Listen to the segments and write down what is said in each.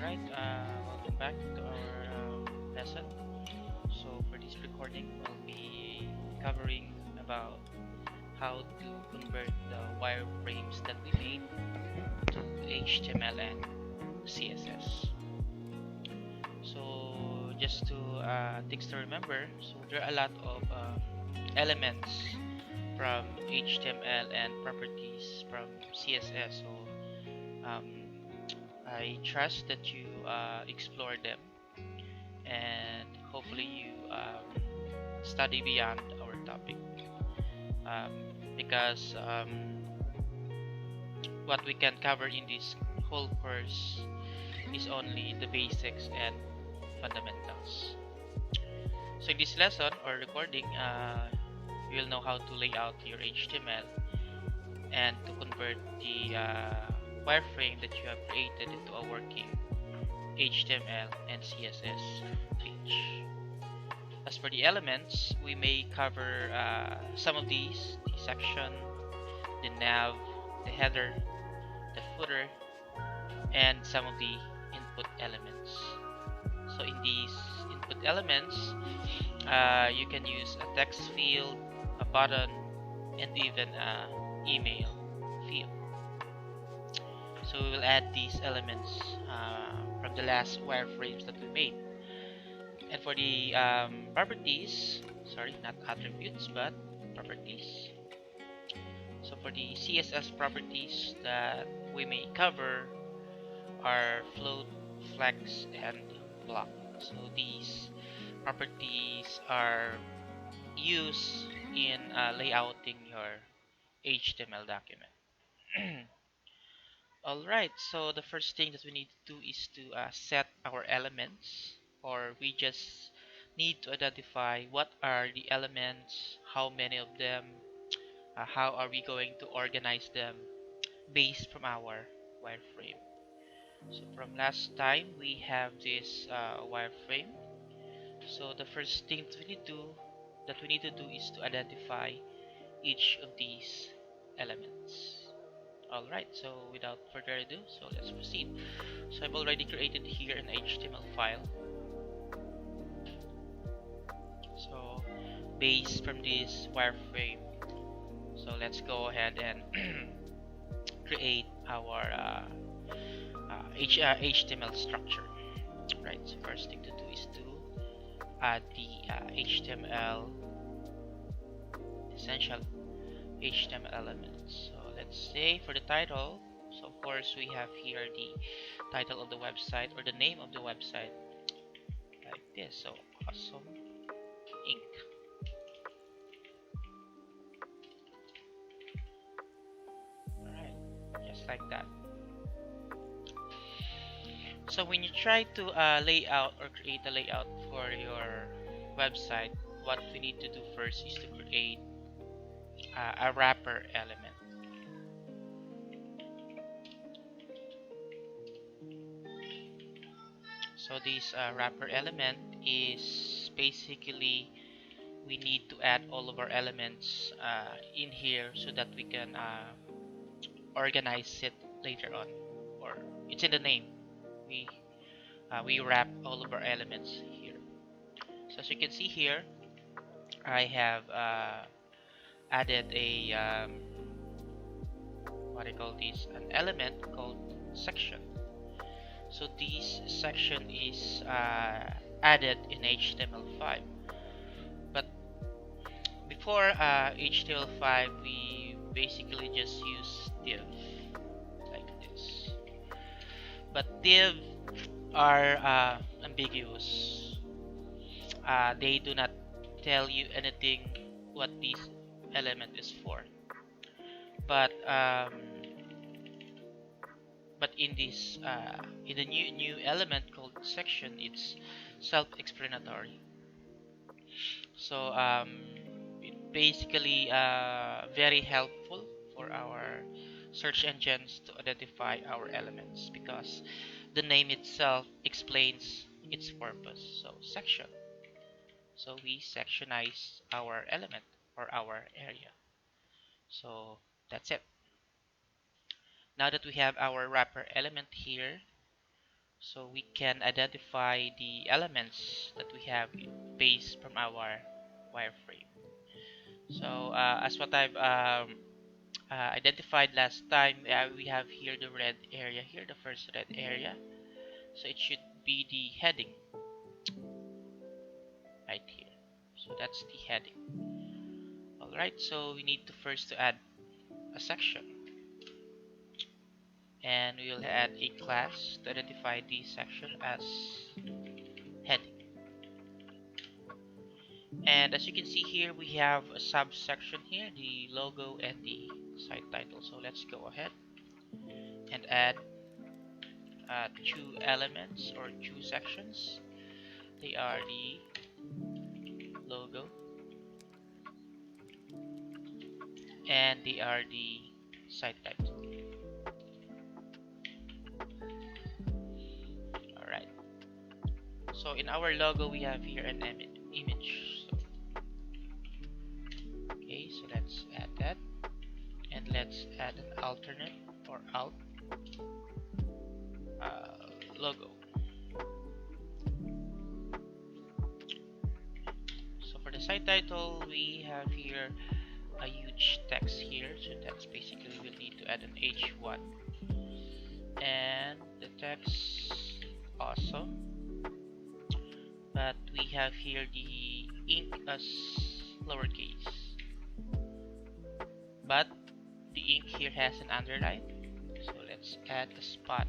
Alright, welcome back to our lesson. So for this recording, we'll be covering about how to convert the wireframes that we made to HTML and CSS. So just to things to remember, so there are a lot of elements from HTML and properties from CSS. So um, I trust that you explore them and hopefully you study beyond our topic um, because what we can cover in this whole course is only the basics and fundamentals. So in this lesson or recording, you will know how to lay out your HTML and to convert the wireframe that you have created into a working HTML and CSS page. As for the elements, we may cover some of these: the section, the nav, the header, the footer, and some of the input elements. So in these input elements, you can use a text field, a button, and even an email field. So we will add these elements from the last wireframes that we made. And for the properties, sorry, not attributes, but properties. So for the CSS properties that we may cover are float, flex, and block. So these properties are used in layouting your HTML document. Alright, so the first thing that we need to do is to set our elements, or we just need to identify what are the elements, how many of them, how are we going to organize them based from our wireframe. So from last time we have this wireframe. So the first thing that we need to do is to identify each of these elements. Alright, so without further ado, so let's proceed. So I've already created here an HTML file. So based from this wireframe, so let's go ahead and create our HTML structure. Right, so first thing to do is to add the HTML essential HTML elements. So let's say for the title, so of course we have here the title of the website or the name of the website like this. So awesome Inc. Alright, just like that. So when you try to lay out or create a layout for your website, what we need to do first is to create a wrapper element. So this wrapper element is basically we need to add all of our elements in here so that we can organize it later on, or it's in the name. We wrap all of our elements here. So as you can see here, I have added a what I call this, an element called section. So this section is added in HTML5, but before HTML5 we basically just use div like this, but div are ambiguous. They do not tell you anything what this element is for, but in this in the new element called section, it's self-explanatory. So it basically very helpful for our search engines to identify our elements because the name itself explains its purpose. So section, so we sectionize our element or our area. So that's it. Now that we have our wrapper element here, so we can identify the elements that we have based from our wireframe. So as what I've identified last time, we have here the red area here, the first red area. So it should be the heading right here. So that's the heading. Alright, so we need to first to add a section, and we will add a class to identify the section as heading. And as you can see here, we have a subsection here, the logo and the site title. So let's go ahead and add two elements or two sections. They are the logo and they are the site title. Alright, so in our logo we have here an image. So, okay, so let's add that, and let's add an alternate or alt logo. So for the site title, we have here a huge text here, so that's basically we'll need to add an H1, and the text awesome, but we have here the ink as lowercase, but the ink here has an underline, so let's add a span.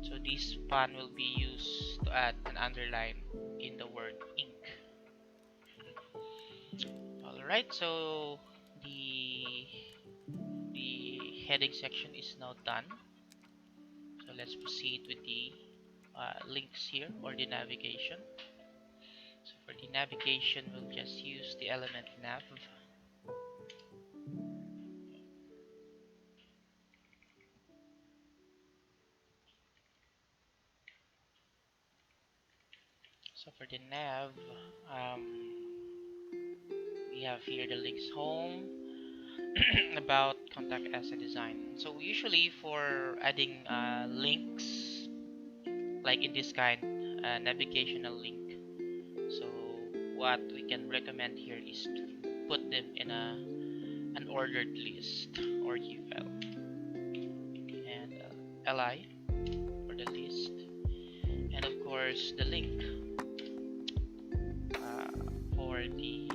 So this span will be used to add an underline in the word ink. Alright, so the heading section is now done. So let's proceed with the links here, or the navigation. So for the navigation, we'll just use the element nav. So for the nav, we have here the links home, about, contact us, and design. So usually for adding links, like in this kind, navigational link, so what we can recommend here is to put them in an ordered list, or UL, and li for the list, and of course the link for the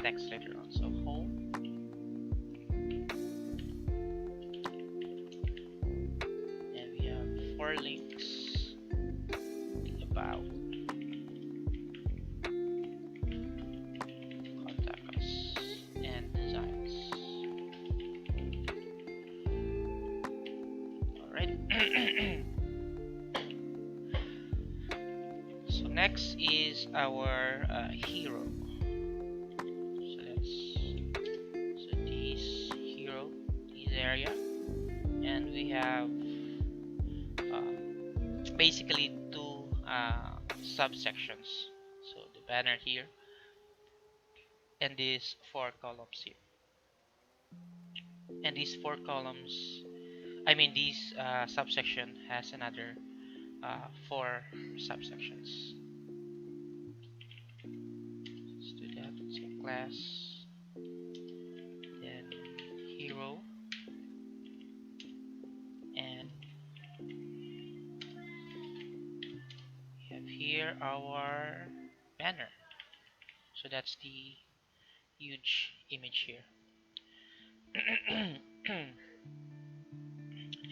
text later on. So home, and we have 4 links: about, contact us, and designs. Alright. So next is our hero. So this hero, this area, and we have basically two subsections. So the banner here and these 4 columns here. And these 4 columns, I mean this subsection has another 4 subsections. Let's do that. Let's say class, then hero, and we have here our banner. So that's the huge image here.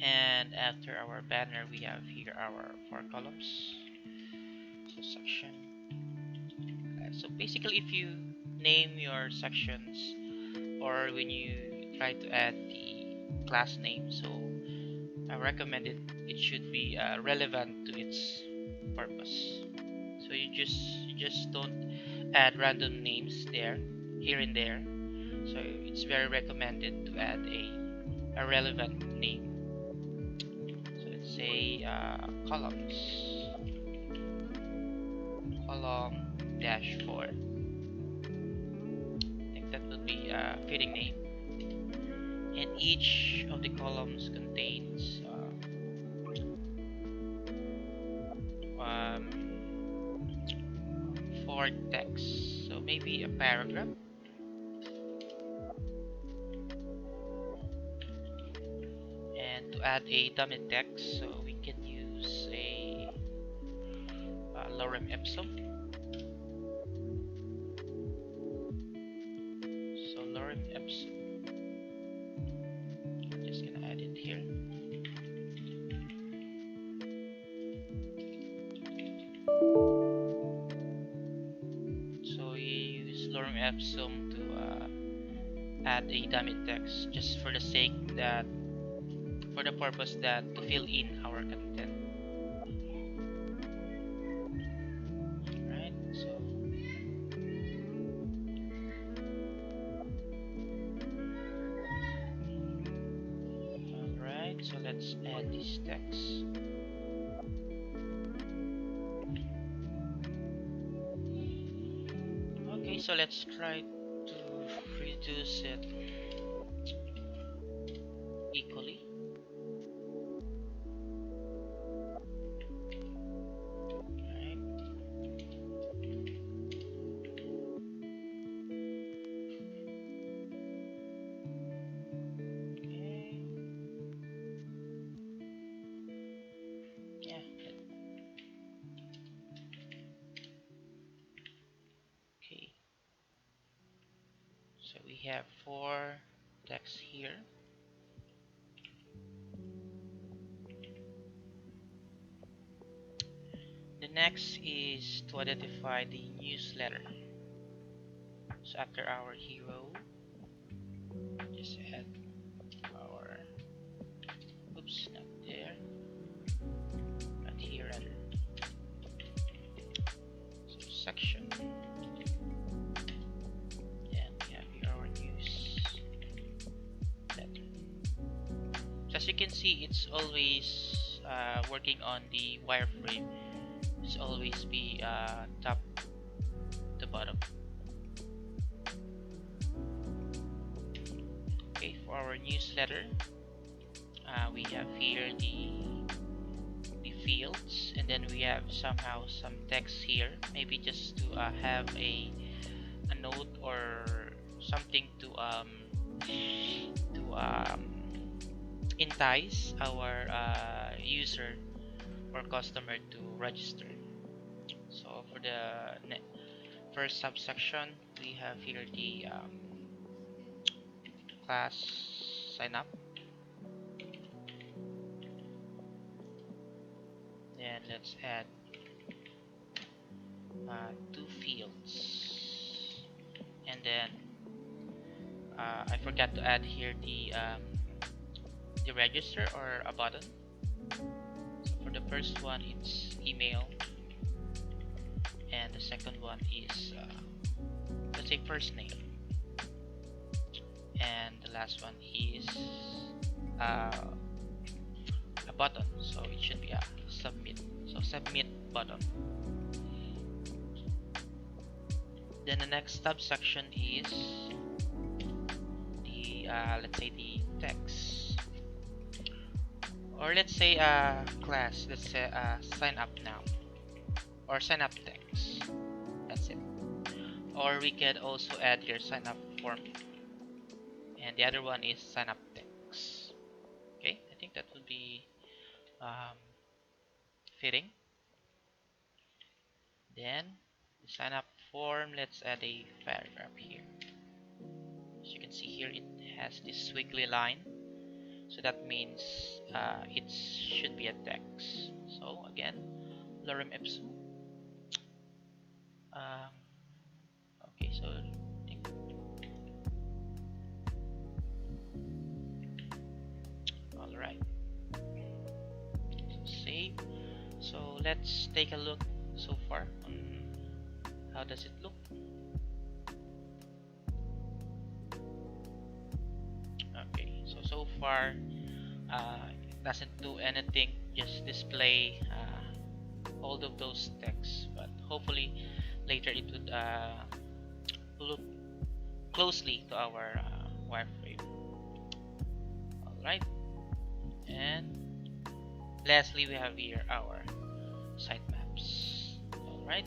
And after our banner, we have here our 4 columns. So section. So basically, if you name your sections, or when you try to add the class name, so I recommend it should be relevant to its purpose. So you just don't add random names there, here and there. So it's very recommended to add a relevant name. So let's say columns, column dash 4. I think that would be a fitting name. and each of the columns contains um, 4 text, so maybe a paragraph. And to add a dummy text, so we can use a lorem ipsum. So lorem ipsum, just gonna add it here. So we use lorem ipsum to add a dummy text, just for the sake that, for the purpose that to fill in our content. Right? So alright, so let's add this text. Okay, so let's try to reduce it equally. Right? Okay. Yeah. Okay. So we have 4 text here. The next is to identify the newsletter. So after our hero, just add our, oops, not there, but here rather. So section, and we have here our newsletter. So as you can see, it's always working on the wireframe. It's always be top to bottom. Okay, for our newsletter, we have here the fields, and then we have somehow some text here, maybe just to have a note or something to entice our user or customer to register. So for the first subsection, we have here the class sign up. Then let's add 2 fields, and then I forgot to add here the register or a button. So for the first one, it's email, and the second one is let's say first name, and the last one is a button, so it should be a submit, so submit button. Then the next subsection is the let's say the text, or let's say class, let's say sign up now, or sign up text. That's it. Or we could also add your sign up form, and the other one is sign up text. Okay, I think that would be fitting. Then the sign up form, let's add a paragraph here. As you can see here, it has this squiggly line, so that means it should be a text. So again, lorem ipsum. Okay, so I think, all right. So save. So let's take a look so far on how does it look. Okay, so far it doesn't do anything, just display all of those texts, but hopefully later it would look closely to our wireframe. Right, and lastly we have here our sitemaps. All right,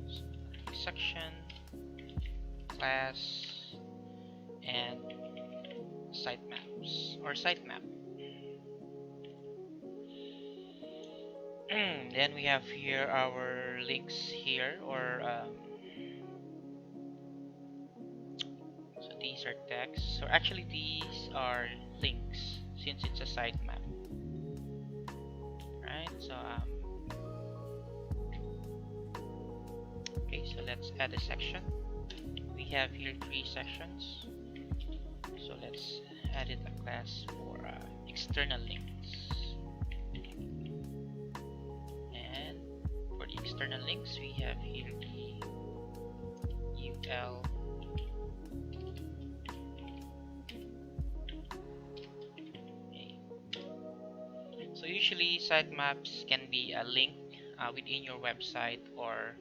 so section, class, and sitemaps or sitemap. Then we have here our links here, or so these are text. So actually these are links since it's a sitemap, right? So okay, so let's add a section. We have here 3 sections. So let's add it a class for external links. And for the external links, we have here the UL So usually sitemaps can be a link within your website, or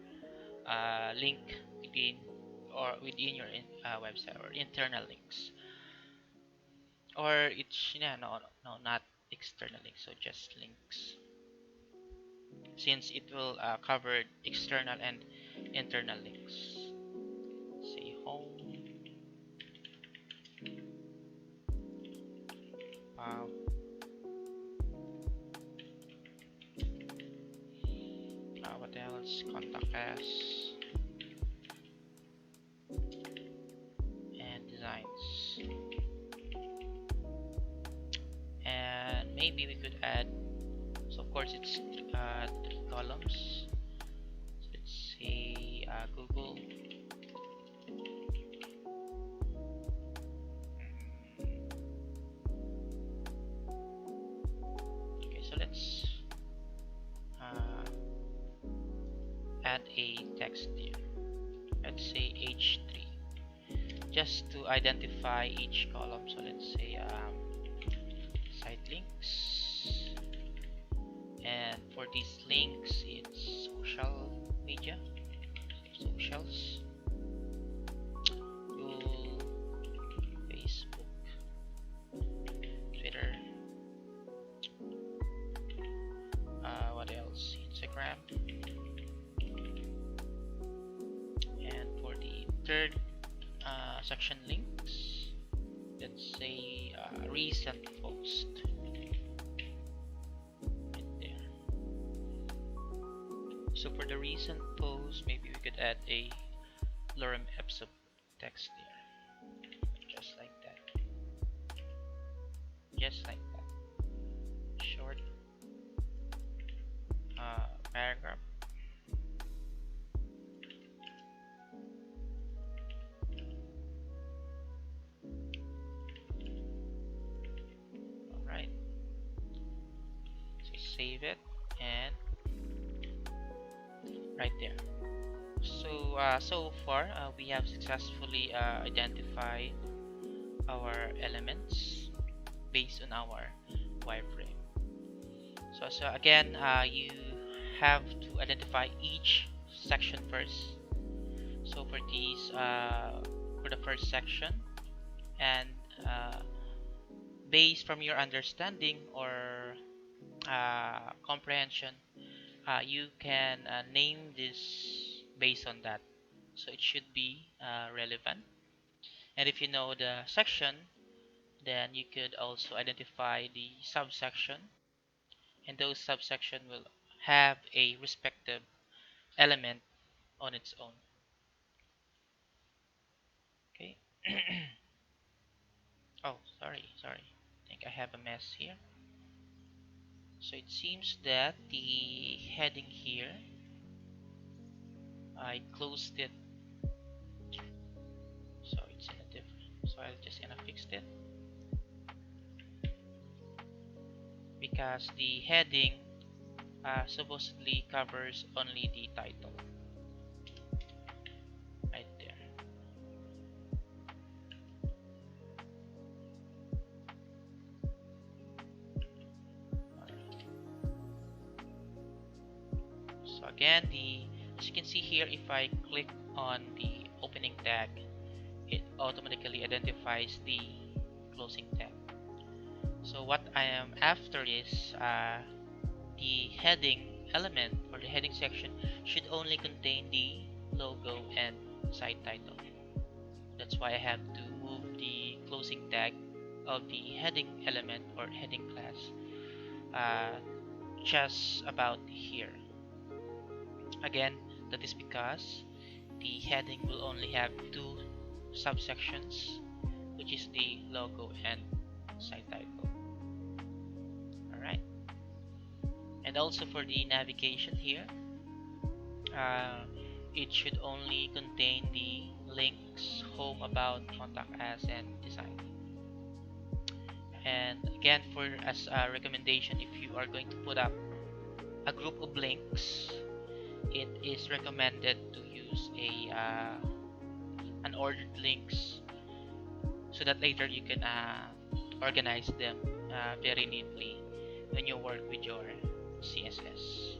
a link within your website, or internal links, or it's yeah, no, not external links, so just links, since it will cover external and internal links. Say home, uh, what else, contact us, and designs. And maybe we could add, so of course it's 3 columns. So let's say Google. Okay, so let's add a text here. Let's say H3, just to identify each column. So let's say site links, and for these links it's social media, socials, Google, Facebook, Twitter, what else, Instagram. And for the third section links, let's say recent post, right there. So for the recent post, maybe we could add a lorem ipsum text there, just like that, just like that, short paragraph. Alright, so save it, and right there. So so far we have successfully identified our elements based on our wireframe. So again, you have to identify each section first. So for these, for the first section, and based from your understanding or comprehension, you can name this based on that. So it should be relevant. And if you know the section, then you could also identify the subsection, and those subsection will have a respective element on its own. Okay. Oh, sorry. I think I have a mess here. So it seems that the heading here, I closed it. So it's in a different. So I'll just gonna fix it, because the heading supposedly covers only the title, right there. So again, as you can see here, if I click on the opening tag, it automatically identifies the closing tag. So what I am after is the heading element or the heading section should only contain the logo and site title. That's why I have to move the closing tag of the heading element or heading class uh, just about here. Again, that is because the heading will only have two subsections, which is the logo and site title. Alright. And also for the navigation here, uh, it should only contain the links home, about, contact us, and design. And again, for as a recommendation, if you are going to put up a group of links, it is recommended to use a unordered links so that later you can organize them very neatly when you work with your CSS.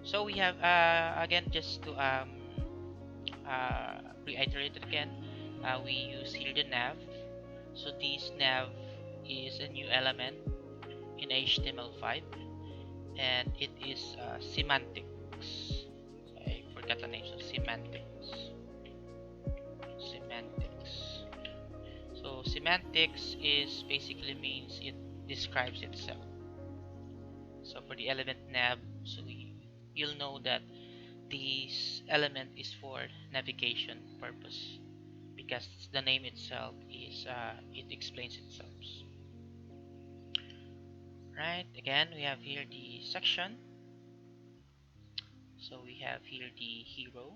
So we have again, just to reiterate it again, we use here the nav. So this nav is a new element in HTML5, and it is semantics. I forgot the name. So semantics. So semantics is basically means it describes itself. So for the element nav, so you'll know that this element is for navigation purpose, because the name itself is it explains itself. Right, again we have here the section. So we have here the hero,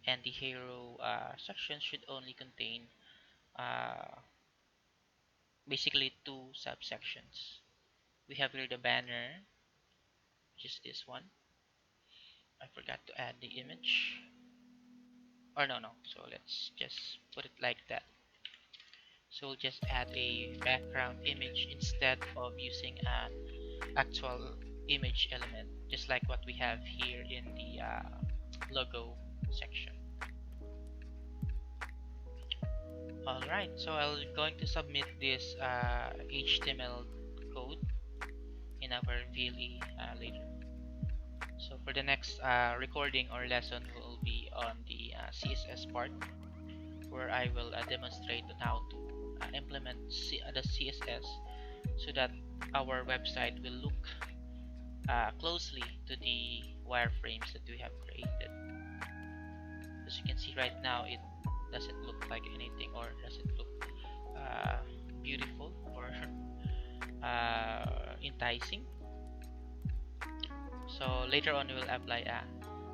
and the hero section should only contain uh, basically two subsections. We have here the banner, which is this one. I forgot to add the image, or no, so let's just put it like that. So we'll just add a background image instead of using an actual image element, just like what we have here in the logo section. Alright, so I'm going to submit this HTML code in our VLE later. So for the next recording or lesson will be on the CSS part, where I will demonstrate on how to implement the CSS so that our website will look closely to the wireframes that we have created. As you can see right now, it doesn't look like anything, or doesn't look beautiful or enticing. So later on we will apply a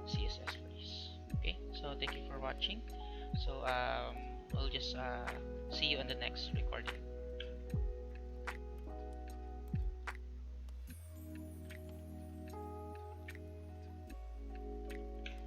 CSS for this. Okay, so thank you for watching. So we'll just see you on the next recording.